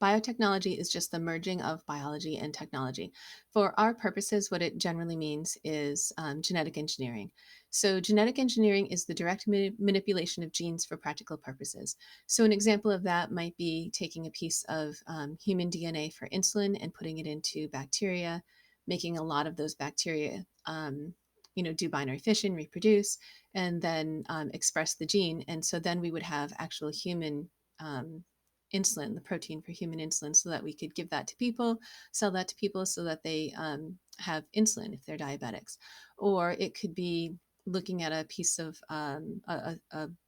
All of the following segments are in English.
Biotechnology is just the merging of biology and technology. For our purposes, what it generally means is genetic engineering. So, genetic engineering is the direct manipulation of genes for practical purposes. So, an example of that might be taking a piece of human DNA for insulin and putting it into bacteria, making a lot of those bacteria, do binary fission, reproduce, and then express the gene. And so then we would have actual human. Insulin, the protein for human insulin, so that we could give that to people, sell that to people so that they have insulin if they're diabetics. Or it could be looking at a piece of a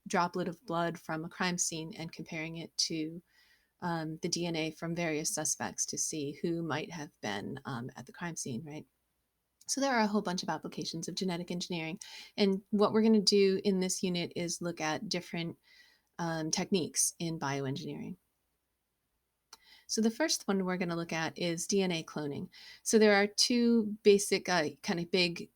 droplet of blood from a crime scene and comparing it to the DNA from various suspects to see who might have been at the crime scene, right? So there are a whole bunch of applications of genetic engineering. And what we're going to do in this unit is look at different techniques in bioengineering. So the first one we're going to look at is DNA cloning. So there are two basic kind of big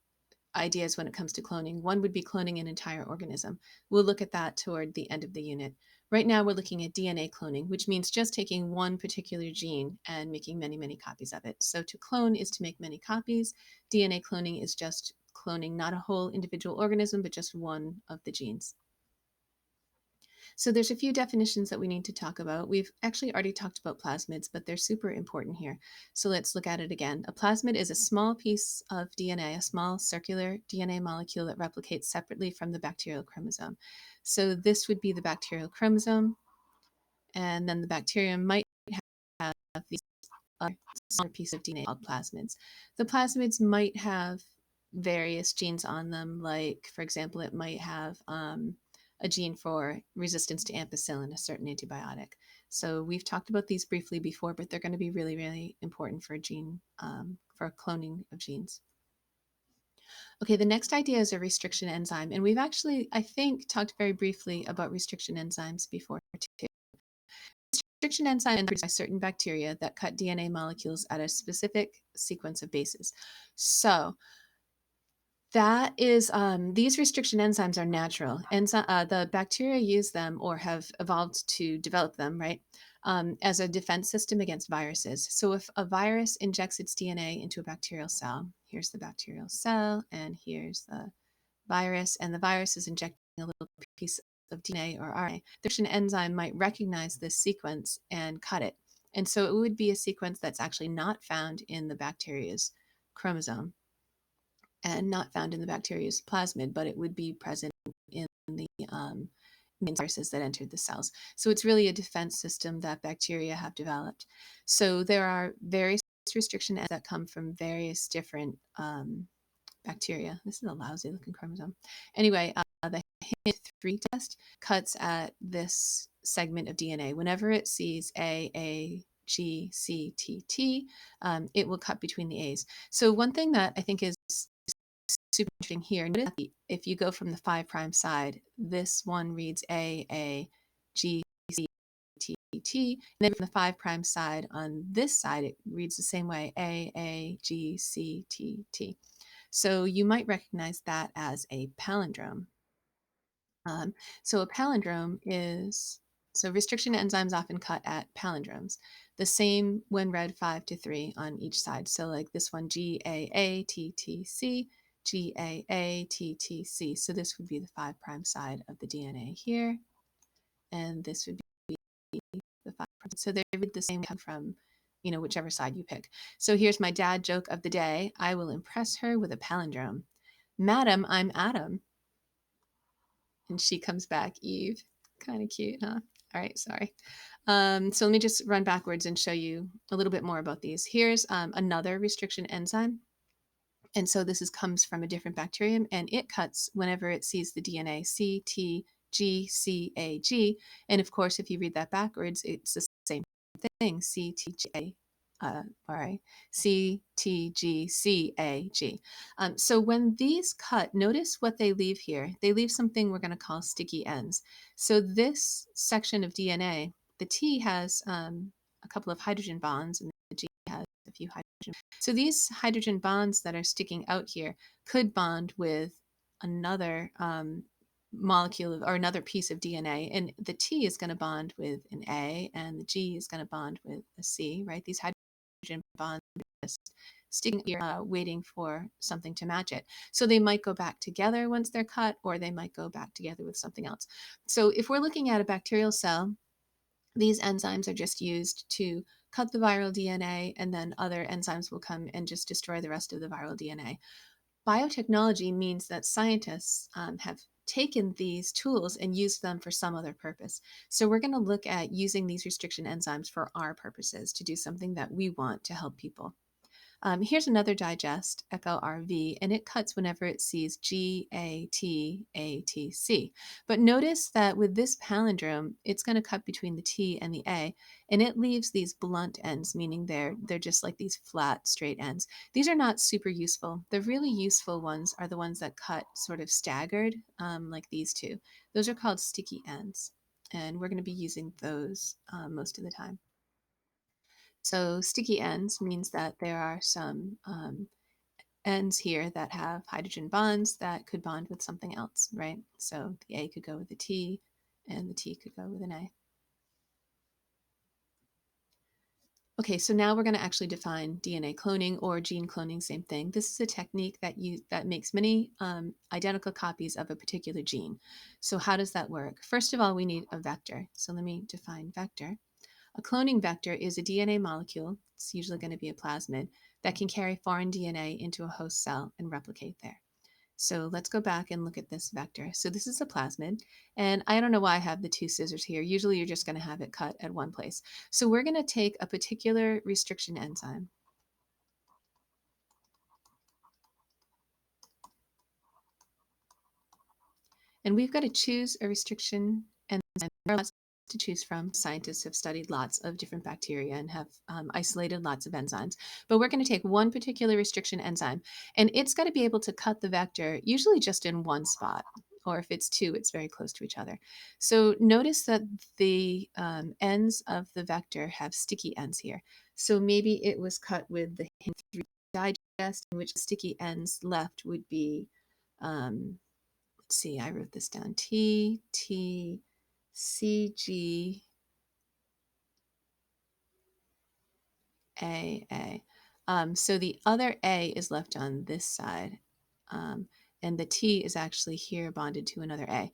ideas when it comes to cloning. One would be cloning an entire organism. We'll look at that toward the end of the unit. Right now we're looking at DNA cloning, which means just taking one particular gene and making many, many copies of it. So to clone is to make many copies. DNA cloning is just cloning not a whole individual organism, but just one of the genes. So there's a few definitions that we need to talk about. We've actually already talked about plasmids, but they're super important here. So let's look at it again. A plasmid is a small piece of DNA, a small circular DNA molecule that replicates separately from the bacterial chromosome. So this would be the bacterial chromosome, and then the bacterium might have these other smaller piece of DNA called plasmids. The plasmids might have various genes on them, like, for example, it might have a gene for resistance to ampicillin, a certain antibiotic. So we've talked about these briefly before, but they're going to be really, really important for for cloning of genes. Okay, the next idea is a restriction enzyme. And we've actually, I think, talked very briefly about restriction enzymes before too. Restriction enzymes are produced by certain bacteria that cut DNA molecules at a specific sequence of bases. So that is, these restriction enzymes are natural. The bacteria use them or have evolved to develop them, right, as a defense system against viruses. So if a virus injects its DNA into a bacterial cell, here's the bacterial cell, and here's the virus, and the virus is injecting a little piece of DNA or RNA. The restriction enzyme might recognize this sequence and cut it. And so it would be a sequence that's actually not found in the bacteria's chromosome and not found in the bacteria's plasmid, but it would be present in the viruses that entered the cells. So it's really a defense system that bacteria have developed. So there are various restriction that come from various different bacteria. This is a lousy looking chromosome. Anyway, the HIT3 test cuts at this segment of DNA. Whenever it sees A, G, C, T, T, it will cut between the A's. So one thing that I think is super interesting here, notice if you go from the 5' side, this one reads A, G, C, T, T, and then from the 5' side on this side, it reads the same way, A, G, C, T, T. So you might recognize that as a palindrome. So a palindrome is, so restriction enzymes often cut at palindromes. The same when read 5 to 3 on each side. So like this one, GAATTC, GAATTC. So this would be the 5' side of the DNA here. And this would be the 5'. So they read the same from, whichever side you pick. So here's my dad joke of the day. I will impress her with a palindrome. Madam, I'm Adam. And she comes back, Eve. Kind of cute, huh? All right, sorry. So let me just run backwards and show you a little bit more about these. Here's another restriction enzyme. And so comes from a different bacterium, and it cuts whenever it sees the DNA CTGCAG. And of course, if you read that backwards, it's the same thing, CTGA. CTGCAG. So when these cut, notice what they leave here. They leave something we're going to call sticky ends. So this section of DNA, the T has a couple of hydrogen bonds, and the G has a few hydrogen. So these hydrogen bonds that are sticking out here could bond with another molecule or another piece of DNA, and the T is going to bond with an A, and the G is going to bond with a C, right? These hydrogen bonds are just sticking here, waiting for something to match it. So they might go back together once they're cut, or they might go back together with something else. So if we're looking at a bacterial cell, these enzymes are just used to cut the viral DNA, and then other enzymes will come and just destroy the rest of the viral DNA. Biotechnology means that scientists have taken these tools and used them for some other purpose. So we're going to look at using these restriction enzymes for our purposes to do something that we want to help people. Here's another digest, echo RV, and it cuts whenever it sees GATATC. But notice that with this palindrome, it's going to cut between the T and the A, and it leaves these blunt ends, meaning they're just like these flat, straight ends. These are not super useful. The really useful ones are the ones that cut sort of staggered, like these two. Those are called sticky ends, and we're going to be using those most of the time. So sticky ends means that there are some ends here that have hydrogen bonds that could bond with something else, right? So the A could go with the T, and the T could go with an A. Okay, so now we're going to actually define DNA cloning or gene cloning, same thing. This is a technique that makes many identical copies of a particular gene. So how does that work? First of all, we need a vector. So let me define vector. A cloning vector is a DNA molecule, it's usually going to be a plasmid, that can carry foreign DNA into a host cell and replicate there. So let's go back and look at this vector. So this is a plasmid, and I don't know why I have the two scissors here. Usually you're just going to have it cut at one place. So we're going to take a particular restriction enzyme. And we've got to choose a restriction enzyme. There are lots to choose from. Scientists have studied lots of different bacteria and have isolated lots of enzymes. But we're going to take one particular restriction enzyme, and it's got to be able to cut the vector, usually just in one spot. Or if it's two, it's very close to each other. So notice that the ends of the vector have sticky ends here. So maybe it was cut with the HIN3 digest, in which the sticky ends left would be let's see, I wrote this down. T, T, C, G, A, A. So the other A is left on this side, and the T is actually here bonded to another A.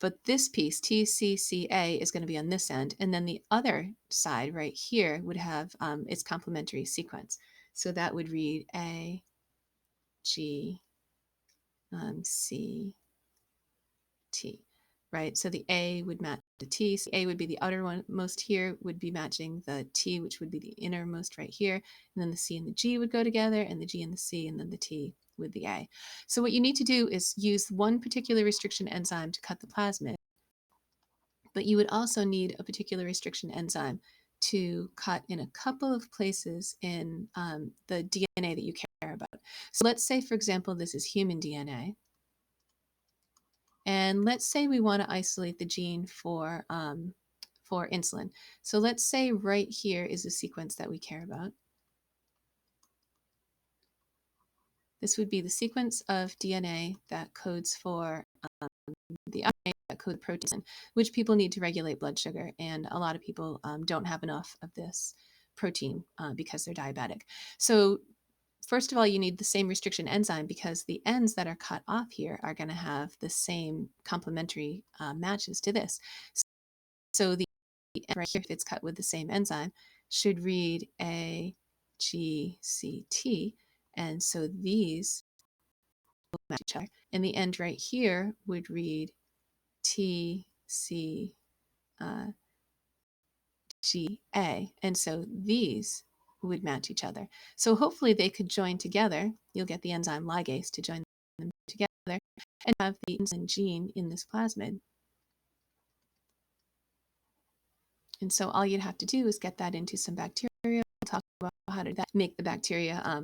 But this piece, TCCA, is going to be on this end, and then the other side right here would have its complementary sequence. So that would read A, G, C, T, right? So the A would match the T. So A would be the outer one most here, would be matching the T, which would be the innermost right here. And then the C and the G would go together, and the G and the C, and then the T with the A. So what you need to do is use one particular restriction enzyme to cut the plasmid, but you would also need a particular restriction enzyme to cut in a couple of places in the DNA that you care about. So let's say, for example, this is human DNA. And let's say we want to isolate the gene for insulin. So let's say right here is a sequence that we care about. This would be the sequence of DNA that codes for the RNA that code protein, which people need to regulate blood sugar. And a lot of people don't have enough of this protein because they're diabetic. So first of all, you need the same restriction enzyme because the ends that are cut off here are going to have the same complementary matches to this. So the end right here, if it's cut with the same enzyme, should read A, G, C, T. And so these will match each other. And the end right here would read T, C, G, A. And so these would match each other. So hopefully they could join together. You'll get the enzyme ligase to join them together and have the insulin gene in this plasmid. And so all you'd have to do is get that into some bacteria. We'll talk about how to make the bacteria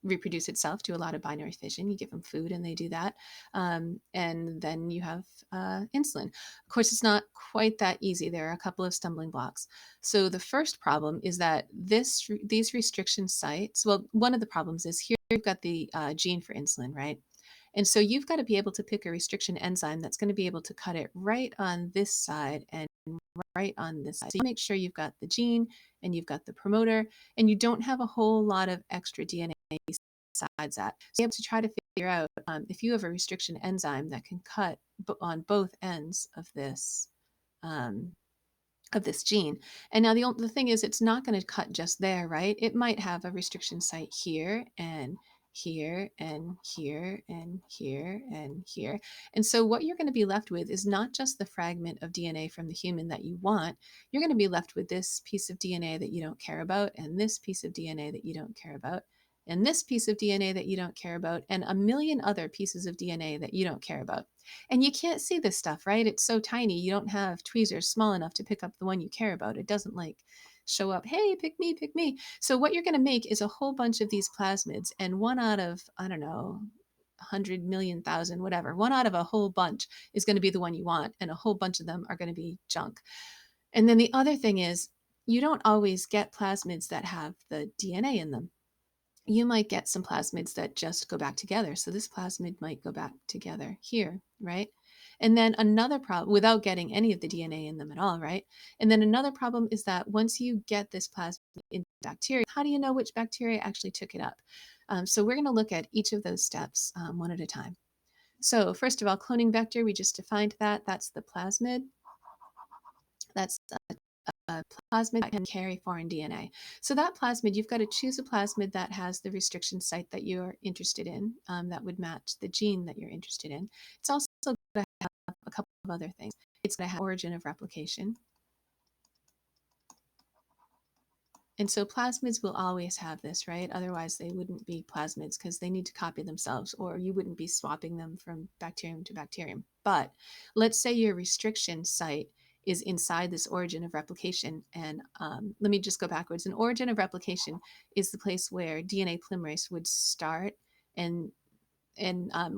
reproduce itself, do a lot of binary fission. You give them food and they do that. And then you have insulin. Of course, it's not quite that easy. There are a couple of stumbling blocks. So the first problem is that these restriction sites, well, one of the problems is here you've got the gene for insulin, right? And so you've got to be able to pick a restriction enzyme that's going to be able to cut it right on this side and right on this side. So you make sure you've got the gene and you've got the promoter, and you don't have a whole lot of extra DNA besides that. So you have to try to figure out if you have a restriction enzyme that can cut on both ends um, of this gene. And now the thing is, it's not going to cut just there, right? It might have a restriction site here and here and here and here and here. And so what you're going to be left with is not just the fragment of DNA from the human that you want. You're going to be left with this piece of DNA that you don't care about, and this piece of DNA that you don't care about, and this piece of DNA that you don't care about, and a million other pieces of DNA that you don't care about. And you can't see this stuff, right? It's so tiny. You don't have tweezers small enough to pick up the one you care about. It doesn't like show up, hey, pick me, pick me. So what you're going to make is a whole bunch of these plasmids, and one out of, I don't know, 100 million, thousand, whatever, one out of a whole bunch is going to be the one you want, and a whole bunch of them are going to be junk. And then the other thing is, you don't always get plasmids that have the DNA in them. You might get some plasmids that just go back together. So this plasmid might go back together here, right? And then another problem, without getting any of the DNA in them at all, right? And then another problem is that once you get this plasmid in bacteria, how do you know which bacteria actually took it up? So we're going to look at each of those steps one at a time. So first of all, cloning vector, we just defined that. That's the plasmid. That's a plasmid that can carry foreign DNA. So that plasmid, you've got to choose a plasmid that has the restriction site that you're interested in, that would match the gene that you're interested in. It's also going to have a couple of other things. It's going to have origin of replication. And so plasmids will always have this, right? Otherwise, they wouldn't be plasmids because they need to copy themselves, or you wouldn't be swapping them from bacterium to bacterium. But let's say your restriction site is inside this origin of replication. And let me just go backwards. An origin of replication is the place where DNA polymerase would start and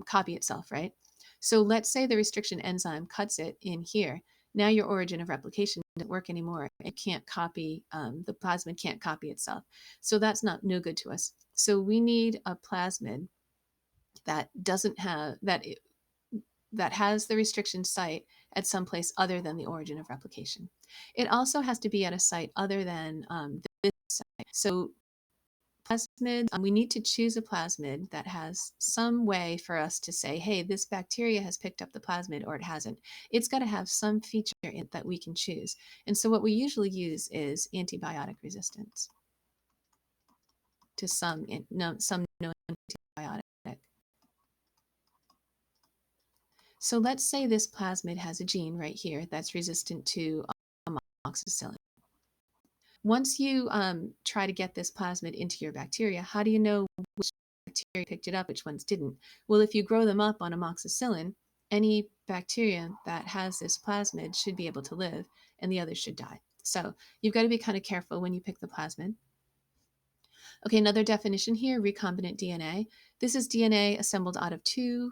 copy itself, right? So let's say the restriction enzyme cuts it in here. Now your origin of replication doesn't work anymore. It can't copy, the plasmid can't copy itself. So that's no good to us. So we need a plasmid that doesn't have, that has the restriction site at some place other than the origin of replication. It also has to be at a site other than this site. So plasmid, we need to choose a plasmid that has some way for us to say, hey, this bacteria has picked up the plasmid or it hasn't. It's got to have some feature in it that we can choose. And so what we usually use is antibiotic resistance to some known antibiotic. So let's say this plasmid has a gene right here that's resistant to amoxicillin. Once you try to get this plasmid into your bacteria, how do you know which bacteria picked it up, which ones didn't? Well, if you grow them up on amoxicillin, any bacteria that has this plasmid should be able to live and the others should die. So you've got to be kind of careful when you pick the plasmid. Okay, another definition here, recombinant DNA. This is DNA assembled out of two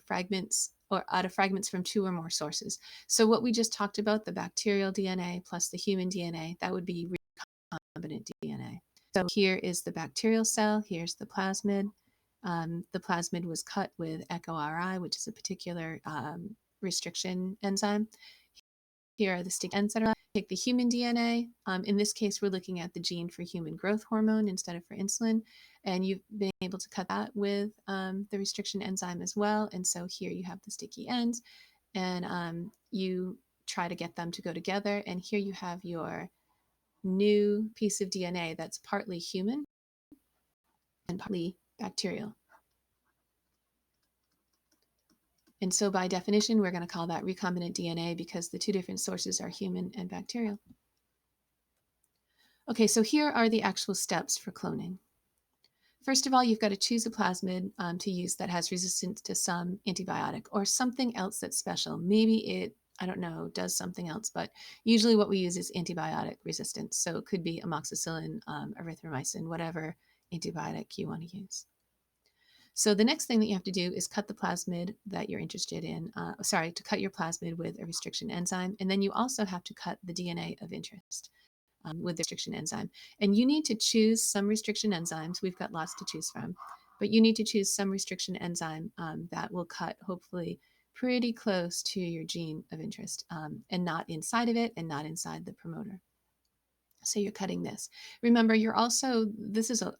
fragments, or out of fragments from two or more sources. So what we just talked about, the bacterial DNA plus the human DNA, that would be recombinant DNA. So here is the bacterial cell, here's the plasmid. The plasmid was cut with EcoRI, which is a particular restriction enzyme. Here are the stick ends that are left. Take the human DNA. In this case, we're looking at the gene for human growth hormone instead of for insulin. And you've been able to cut that with the restriction enzyme as well. And so here you have the sticky ends, and you try to get them to go together. And here you have your new piece of DNA that's partly human and partly bacterial. And so by definition, we're going to call that recombinant DNA because the two different sources are human and bacterial. Okay, so here are the actual steps for cloning. First of all, you've got to choose a plasmid to use that has resistance to some antibiotic or something else that's special. Maybe it, I don't know, does something else, but usually what we use is antibiotic resistance. So it could be amoxicillin, erythromycin, whatever antibiotic you want to use. So the next thing that you have to do is cut the plasmid that you're interested in, to cut your plasmid with a restriction enzyme. And then you also have to cut the DNA of interest with the restriction enzyme. And you need to choose some restriction enzymes. We've got lots to choose from. but you need to choose some restriction enzyme that will cut hopefully pretty close to your gene of interest, and not inside of it and not inside the promoter. So you're cutting this. Remember, you're also, this is a,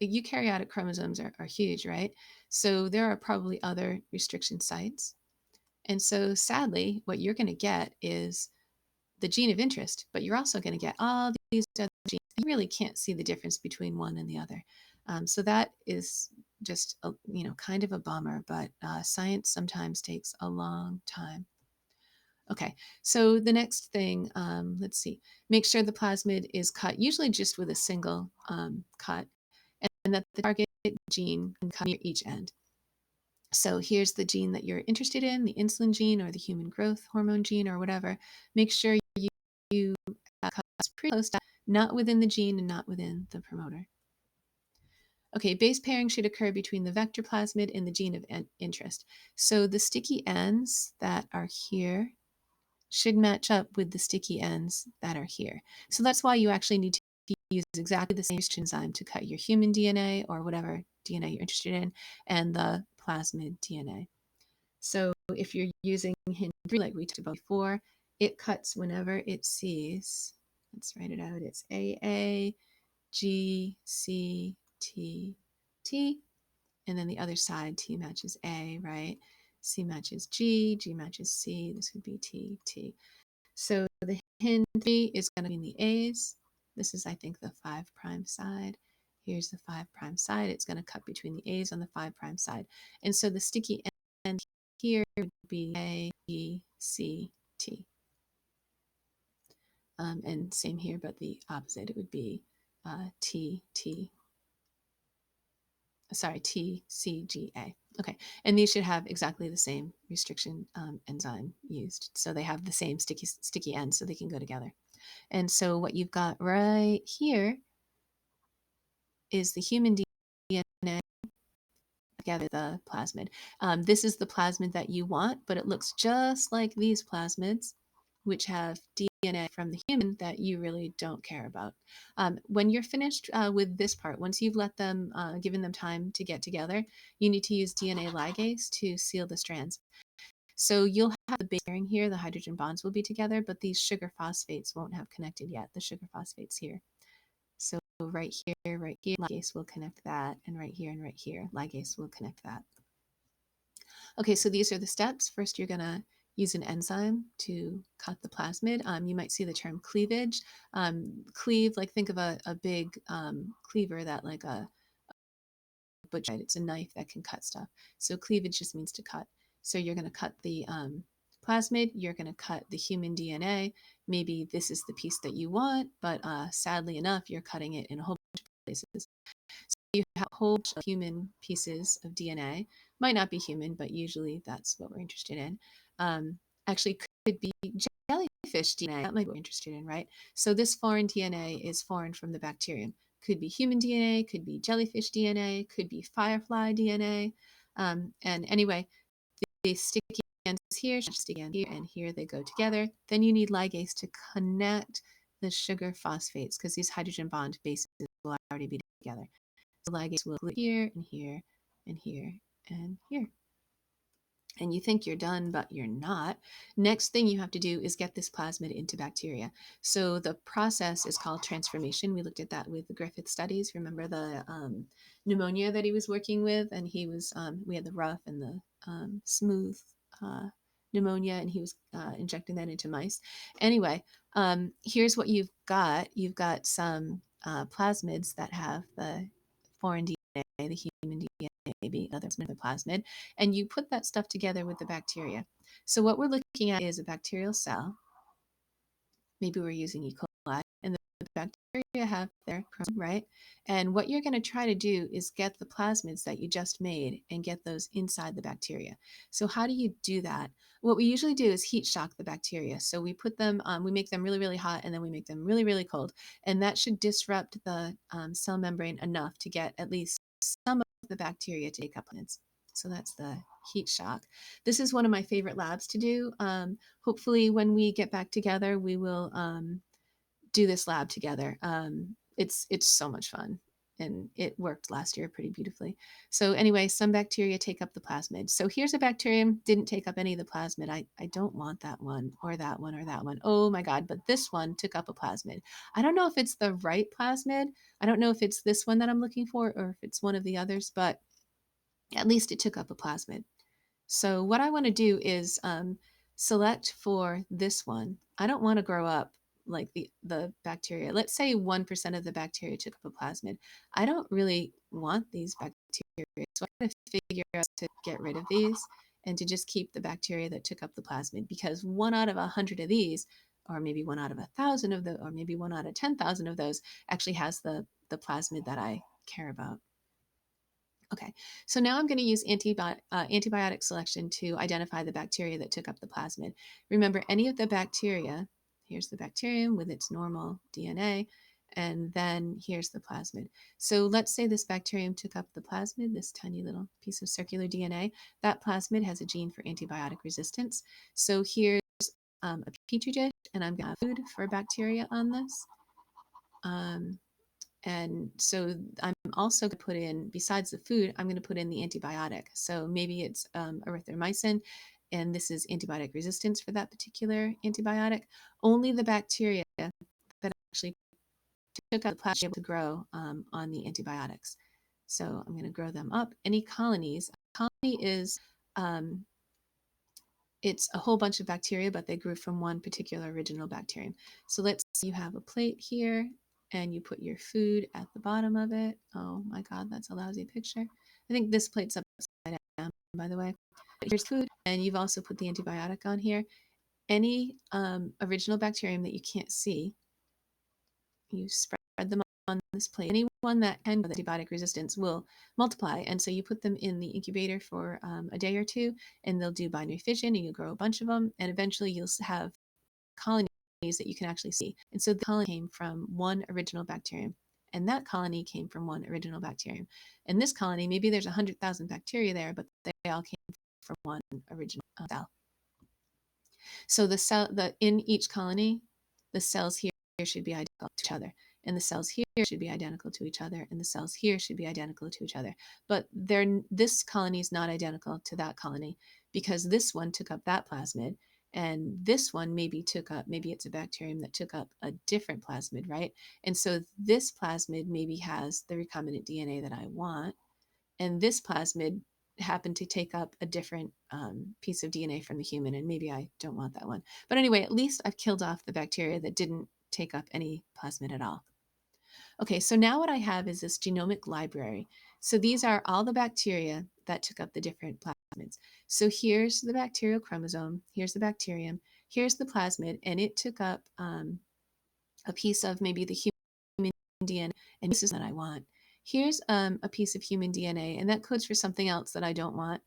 eukaryotic chromosomes are huge, right? So there are probably other restriction sites. And so sadly, what you're going to get is the gene of interest, but you're also going to get all these other genes. You really can't see the difference between one and the other. So that is just a, kind of a bummer, but science sometimes takes a long time. Okay, so the next thing, let's see, make sure the plasmid is cut, usually just with a single cut, and that the target gene can cut near each end. So here's the gene that you're interested in, the insulin gene or the human growth hormone gene or whatever. Make sure you cut pretty close to, not within the gene and not within the promoter. Okay, base pairing should occur between the vector plasmid and the gene of interest. So the sticky ends that are here should match up with the sticky ends that are here. So that's why you actually need to use exactly the same enzyme to cut your human DNA or whatever DNA you're interested in, and the plasmid DNA. So if you're using HIN3, like we talked about before, it cuts whenever it sees, let's write it out, it's AA, G, C, T, T, and then the other side, T matches A, right? C matches G, G matches C, this would be T, T. So the HIN3 is going to be in the A's. This is, I think, the 5' side. Here's the 5' side. It's going to cut between the A's on the 5' side. And so the sticky end here would be A, B, C, T. And same here, but the opposite. It would be T, T. Sorry, T, C, G, A. Okay, and these should have exactly the same restriction enzyme used. So they have the same sticky ends, so they can go together. And so what you've got right here is the human DNA together the plasmid. This is the plasmid that you want, but it looks just like these plasmids, which have DNA from the human that you really don't care about. When you're finished with this part, once you've let them, given them time to get together, you need to use DNA ligase to seal the strands. So you'll have the base pairing here, the hydrogen bonds will be together, but these sugar phosphates won't have connected yet, the sugar phosphates here. So right here, ligase will connect that, and right here, ligase will connect that. Okay, so these are the steps. First, you're gonna use an enzyme to cut the plasmid. You might see the term cleavage. Cleave, like think of a big cleaver that like a butcher, it's a knife that can cut stuff. So cleavage just means to cut. So you're gonna cut the plasmid, you're gonna cut the human DNA. Maybe this is the piece that you want, but sadly enough, you're cutting it in a whole bunch of places. So you have a whole bunch of human pieces of DNA. Might not be human, but usually that's what we're interested in. Actually, could be jellyfish DNA. That might be what we're interested in, right? So this foreign DNA is foreign from the bacterium. Could be human DNA, could be jellyfish DNA, could be firefly DNA. And anyway, the sticky ends here, sticky end here, and here they go together. Then you need ligase to connect the sugar phosphates because these hydrogen bond bases will already be together. So ligase will glue here and here and here and here. And you think you're done, but you're not. Next thing you have to do is get this plasmid into bacteria. So the process is called transformation. We looked at that with the Griffith studies. Remember the pneumonia that he was working with, and he was we had the rough and the smooth pneumonia, and he was injecting that into mice. Anyway, here's what you've got. You've got some plasmids that have the foreign DNA, the human DNA, maybe others with the plasmid, and you put that stuff together with the bacteria. So what we're looking at is a bacterial cell. Maybe we're using E. coli, and the bacteria have their chromosome, right? And what you're going to try to do is get the plasmids that you just made and get those inside the bacteria. So how do you do that? What we usually do is heat shock the bacteria. So we put them, we make them really, really hot, and then we make them really, really cold. And that should disrupt the cell membrane enough to get at least some of the bacteria to take up plasmids. So that's the heat shock. This is one of my favorite labs to do. Hopefully when we get back together, we will do this lab together. It's so much fun. and it worked last year pretty beautifully. So anyway, some bacteria take up the plasmid. So here's a bacterium, didn't take up any of the plasmid. I don't want that one or that one or that one. Oh my God, but this one took up a plasmid. I don't know if it's the right plasmid. I don't know if it's this one that I'm looking for or if it's one of the others, but at least it took up a plasmid. So what I want to do is select for this one. I don't want to grow up like the bacteria. Let's say 1% of the bacteria took up a plasmid. I don't really want these bacteria. So I have to figure out to get rid of these and to just keep the bacteria that took up the plasmid, because 1 out of 100 of these, or maybe 1 out of 1,000 of those, or maybe 1 out of 10,000 of those actually has the plasmid that I care about. Okay, so now I'm going to use antibiotic selection to identify the bacteria that took up the plasmid. Remember, any of the bacteria, here's the bacterium with its normal DNA, and then here's the plasmid. So let's say this bacterium took up the plasmid, this tiny little piece of circular DNA. That plasmid has a gene for antibiotic resistance. So here's a petri dish, and I'm going to have food for bacteria on this. And so I'm also going to put in, besides the food, I'm going to put in the antibiotic. So maybe it's erythromycin, and this is antibiotic resistance for that particular antibiotic. Only the bacteria that actually took out the plasmid able to grow on the antibiotics. So I'm going to grow them up. Any colonies? A colony is it's a whole bunch of bacteria, but they grew from one particular original bacterium. So let's say you have a plate here and you put your food at the bottom of it. Oh my God, that's a lousy picture. I think this plate's upside down, by the way. But here's food, and you've also put the antibiotic on here. Any original bacterium that you can't see, you spread them on this plate. Anyone that can with antibiotic resistance will multiply. And so you put them in the incubator for a day or two, and they'll do binary fission, and you grow a bunch of them. And eventually you'll have colonies that you can actually see. And so the colony came from one original bacterium, and that colony came from one original bacterium. And this colony, maybe there's 100,000 bacteria there, but they all came from one original cell. So in each colony, the cells here should be identical to each other, and the cells here should be identical to each other, and the cells here should be identical to each other. But this colony is not identical to that colony, because this one took up that plasmid, and this one maybe it's a bacterium that took up a different plasmid, right? And so this plasmid maybe has the recombinant DNA that I want, and this plasmid happened to take up a different piece of DNA from the human, and maybe I don't want that one. But anyway, at least I've killed off the bacteria that didn't take up any plasmid at all. Okay, so now what I have is this genomic library. So these are all the bacteria that took up the different plasmids. So here's the bacterial chromosome, here's the bacterium, here's the plasmid, and it took up a piece of maybe the human DNA, and this is what I want. Here's a piece of human DNA, and that codes for something else that I don't want.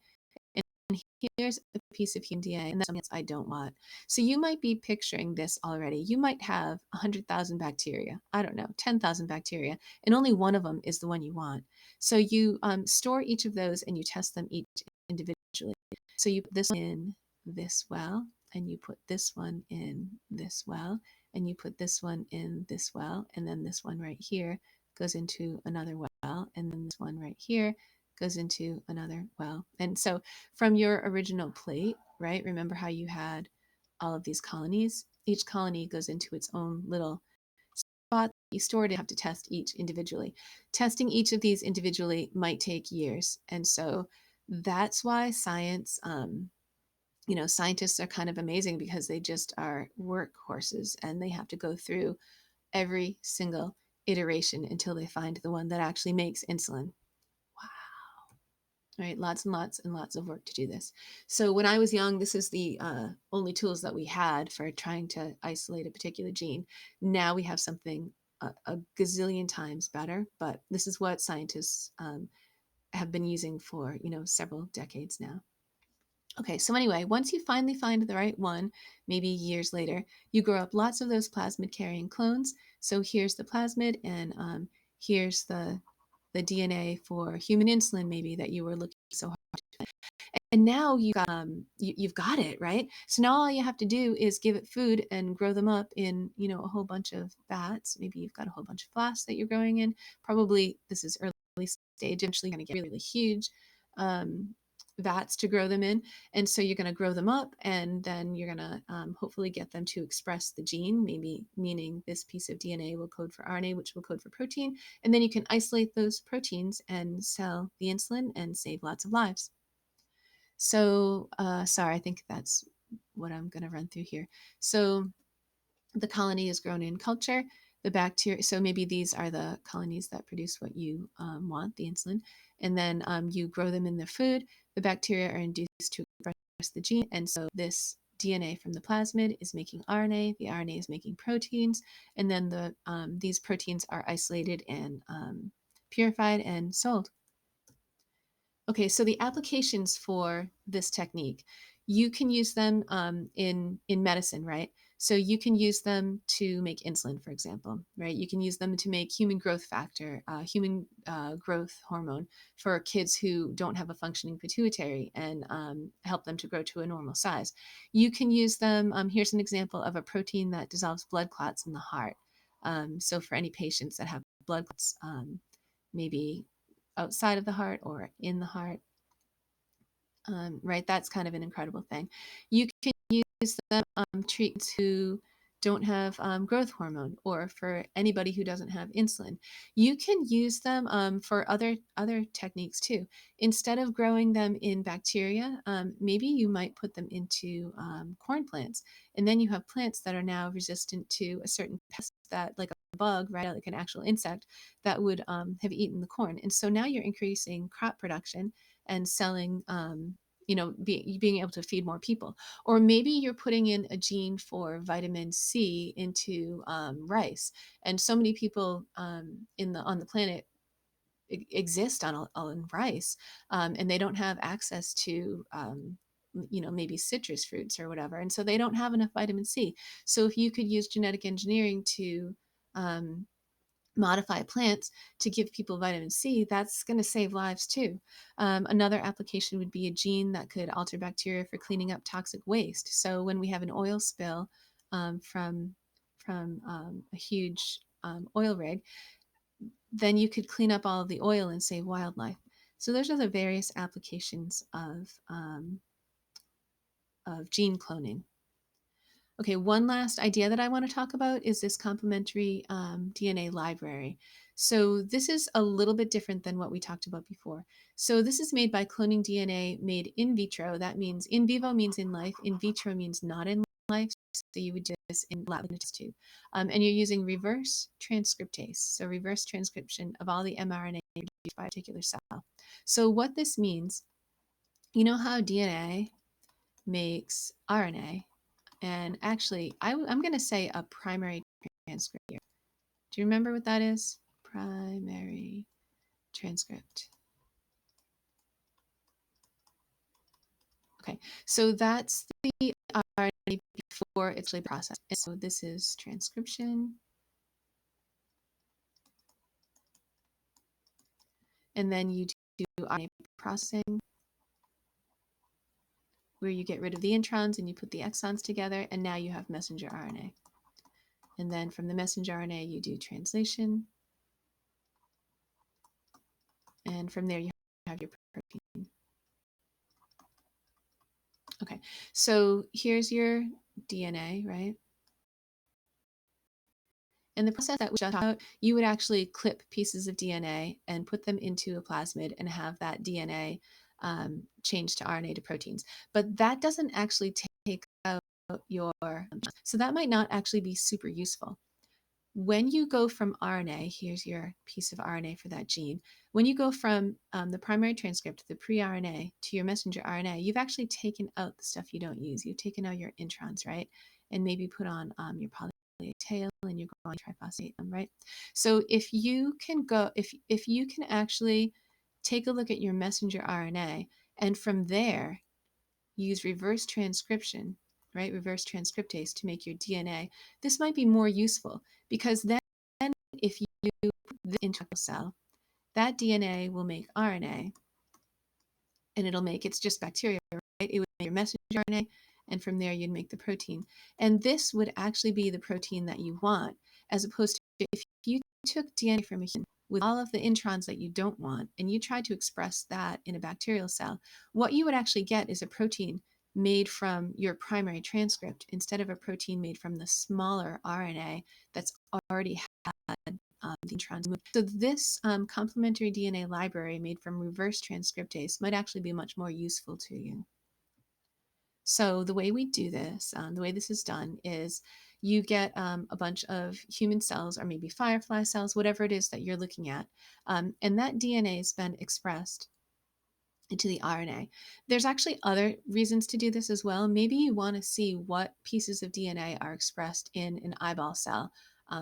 And here's a piece of human DNA, and that's something else I don't want. So you might be picturing this already. You might have 100,000 bacteria, I don't know, 10,000 bacteria, and only one of them is the one you want. So you store each of those and you test them each individually. So you put this in this well, and you put this one in this well, and you put this one in this well, and then this one right here goes into another well, and then this one right here goes into another well. And so from your original plate, right, remember how you had all of these colonies? Each colony goes into its own little spot. You stored it, have to test each individually. Testing each of these individually might take years. And so that's why science, scientists are kind of amazing, because they just are workhorses, and they have to go through every single iteration until they find the one that actually makes insulin. Right, lots and lots and lots of work to do this. So when I was young, this is the only tools that we had for trying to isolate a particular gene. Now we have something a gazillion times better, but this is what scientists have been using for several decades now. Okay, so anyway, once you finally find the right one, maybe years later, you grow up lots of those plasmid carrying clones. So here's the plasmid, and here's the DNA for human insulin, maybe, that you were looking so hard to. And now you've got it, right? So now all you have to do is give it food and grow them up in, a whole bunch of vats. Maybe you've got a whole bunch of flasks that you're growing in. Probably this is early stage. Eventually, you're going to get really, really huge um, vats to grow them in. And so you're going to grow them up, and then you're going to hopefully get them to express the gene, maybe meaning this piece of DNA will code for RNA, which will code for protein. And then you can isolate those proteins and sell the insulin and save lots of lives. So, sorry, I think that's what I'm going to run through here. So, the colony is grown in culture. The bacteria, so maybe these are the colonies that produce what you want, the insulin, and then you grow them in their food. The bacteria are induced to express the gene, and so this DNA from the plasmid is making RNA. The RNA is making proteins, and then these proteins are isolated and purified and sold. Okay, so the applications for this technique, you can use them in medicine, right? So you can use them to make insulin, for example, right? You can use them to make human growth factor, human growth hormone for kids who don't have a functioning pituitary, and help them to grow to a normal size. You can use them. Here's an example of a protein that dissolves blood clots in the heart. So for any patients that have blood clots, maybe outside of the heart or in the heart, right? That's kind of an incredible thing. You can use them treatments who don't have growth hormone, or for anybody who doesn't have insulin. You can use them for other techniques too. Instead of growing them in bacteria, maybe you might put them into corn plants, and then you have plants that are now resistant to a certain pest, that like a bug, right, like an actual insect that would have eaten the corn. And so now you're increasing crop production and selling, being able to feed more people. Or maybe you're putting in a gene for vitamin C into rice, and so many people on the planet exist on rice, and they don't have access to maybe citrus fruits or whatever, and so they don't have enough vitamin C. So if you could use genetic engineering to um, modify plants to give people vitamin C, that's going to save lives too. Another application would be a gene that could alter bacteria for cleaning up toxic waste. So when we have an oil spill from a huge oil rig, then you could clean up all of the oil and save wildlife. So those are the various applications of gene cloning. Okay, one last idea that I want to talk about is this complementary DNA library. So this is a little bit different than what we talked about before. So this is made by cloning DNA made in vitro. That means in vivo means in life, in vitro means not in life. So you would do this in lab test tube. And you're using reverse transcriptase, so reverse transcription of all the mRNA produced by a particular cell. So what this means, you know how DNA makes RNA? And actually, I'm going to say a primary transcript here. Do you remember what that is? Primary transcript. Okay, so that's the RNA before it's actually processed. And so this is transcription. And then you do RNA processing, where you get rid of the introns and you put the exons together, and now you have messenger RNA. And then from the messenger RNA, you do translation. And from there, you have your protein. Okay, so here's your DNA, right? And the process that we talked about, you would actually clip pieces of DNA and put them into a plasmid and have that DNA change to RNA to proteins. But that doesn't actually take out your, so that might not actually be super useful. When you go from RNA, here's your piece of RNA for that gene. When you go from the primary transcript, the pre-RNA, to your messenger RNA, you've actually taken out the stuff you don't use. You've taken out your introns, right? And maybe put on your polyA tail and your guanine triphosphate, right? So if you can if you can actually take a look at your messenger RNA, and from there use reverse transcription, right? Reverse transcriptase to make your DNA. This might be more useful, because then if you put this into a cell, that DNA will make RNA, and it'll make, it's just bacteria, right? It would make your messenger RNA, and from there you'd make the protein. And this would actually be the protein that you want, as opposed to if you took DNA from a human with all of the introns that you don't want, and you tried to express that in a bacterial cell, what you would actually get is a protein made from your primary transcript instead of a protein made from the smaller RNA that's already had the introns moved. So this complementary DNA library made from reverse transcriptase might actually be much more useful to you. So the way we do this, the way this is done is you get a bunch of human cells or maybe firefly cells, whatever it is that you're looking at, and that DNA has been expressed into the RNA. There's actually other reasons to do this as well. Maybe you want to see what pieces of DNA are expressed in an eyeball cell,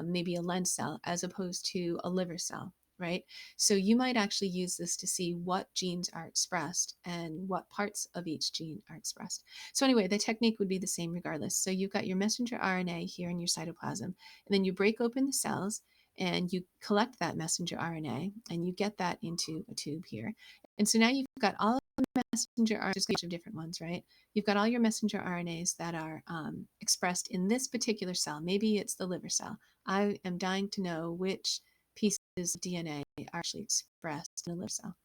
maybe a lens cell, as opposed to a liver cell, right? So you might actually use this to see what genes are expressed and what parts of each gene are expressed. So anyway, the technique would be the same regardless. So you've got your messenger RNA here in your cytoplasm, and then you break open the cells and you collect that messenger RNA and you get that into a tube here. And so now you've got all of the messenger RNAs, just a bunch of different ones, right? You've got all your messenger RNAs that are expressed in this particular cell. Maybe it's the liver cell. I am dying to know which pieces of DNA are actually expressed in the liver cell.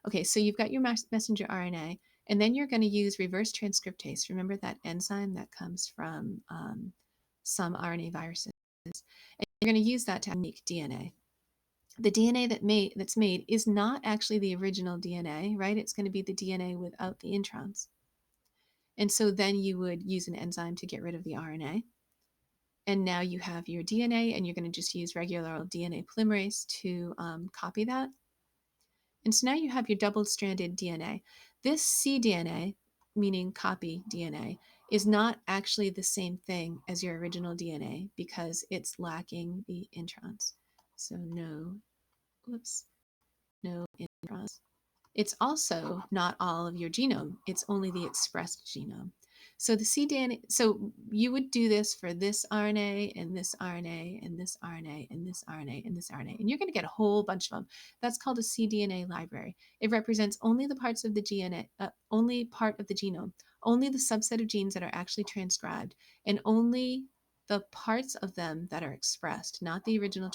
Okay, so you've got your messenger RNA, and then you're going to use reverse transcriptase. Remember that enzyme that comes from some RNA viruses? And you're going to use that to make DNA. The DNA that's made is not actually the original DNA, right? It's going to be the DNA without the introns. And so then you would use an enzyme to get rid of the RNA. And now you have your DNA, and you're going to just use regular DNA polymerase to copy that. And so now you have your double-stranded DNA. This cDNA, meaning copy DNA, is not actually the same thing as your original DNA because it's lacking the introns. So no introns. It's also not all of your genome. It's only the expressed genome. So the cDNA, so you would do this for this RNA and this RNA and this RNA and this RNA and this RNA, and you're going to get a whole bunch of them. That's called a cDNA library. It represents only the parts of the DNA, only part of the genome, only the subset of genes that are actually transcribed, and only the parts of them that are expressed, not the original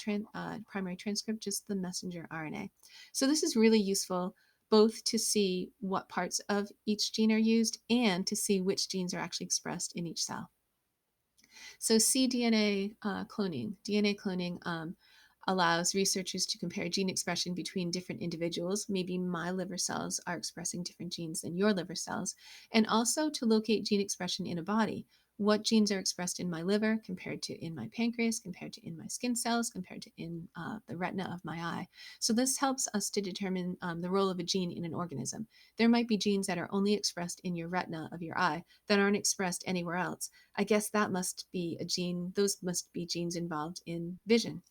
primary transcript, just the messenger RNA. So this is really useful both to see what parts of each gene are used and to see which genes are actually expressed in each cell. So cDNA cloning, DNA cloning allows researchers to compare gene expression between different individuals. Maybe my liver cells are expressing different genes than your liver cells, and also to locate gene expression in a body. What genes are expressed in my liver compared to in my pancreas, compared to in my skin cells, compared to in the retina of my eye. So this helps us to determine the role of a gene in an organism. There might be genes that are only expressed in your retina of your eye that aren't expressed anywhere else. I guess that must be a gene, those must be genes involved in vision.